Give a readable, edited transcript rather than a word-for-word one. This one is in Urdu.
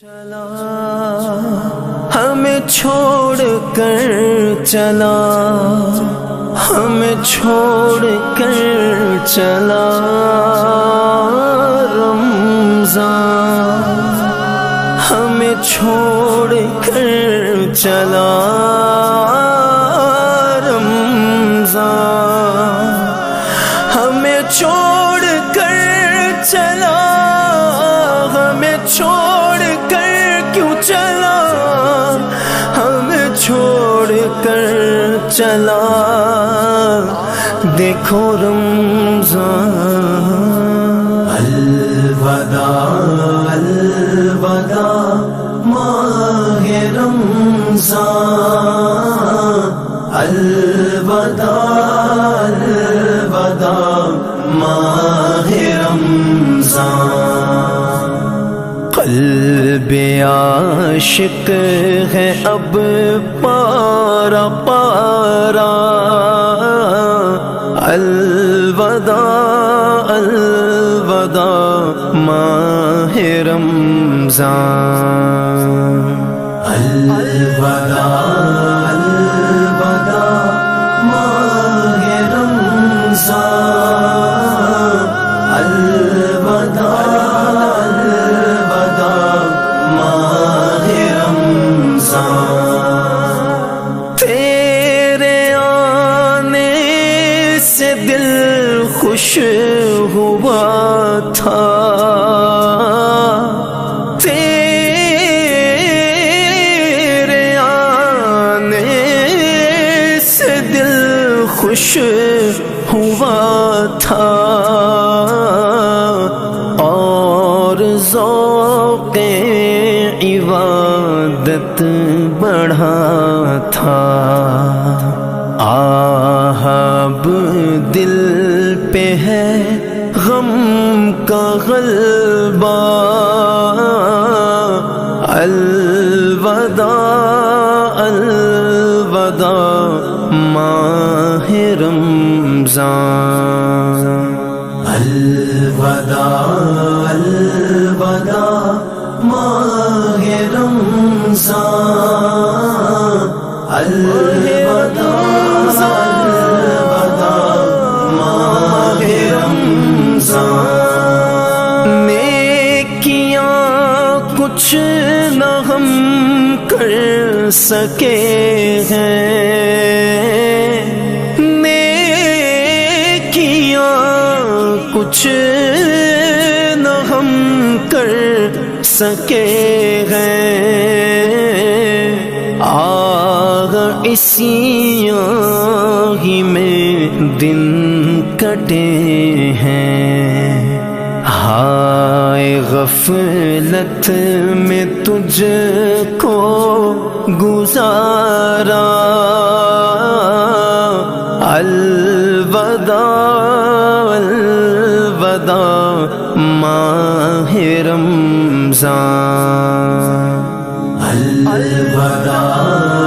چلا ہمیں چھوڑ کر چلا، ہمیں چھوڑ کر چلا رمضان، ہمیں چھوڑ کر چلا رمضان، ہمیں چھوڑ کر چلا، ہمیں چھوڑ کر کیوں چلا، ہمیں چھوڑ کر چلا دیکھو رمضان۔ الوداع الوداع ماہ رمضان، الوداع الوداع ماہ رمضان۔ قلب عاشق ہے اب پارا پارا، الوداع الوداع ماہ رمضان، الوداع الوداع ماہ رمضان، الوداع الوداع ماہ رمضان۔ تیرے آنے سے دل خوش ہوا تھا، تیرے آنے سے دل خوش ہوا تھا، اور ذوق عبادت بڑھا تھا۔ اب دل پہ ہے غم کا غلبہ، الوداع الوداع ماہ رمضان، الوداع الوداع ماہ رمضان، الوداع الوداع ماہ رمضان۔ نیکیاں کچھ نہ ہم کر سکے ہیں، نیکیاں کچھ نہ ہم کر سکے ہیں، آگ اسی ہی میں دن کٹے ہیں، ہائے غفلت میں تجھ کو گزارا، الوداع الوداع ماہ رمضان، الوداع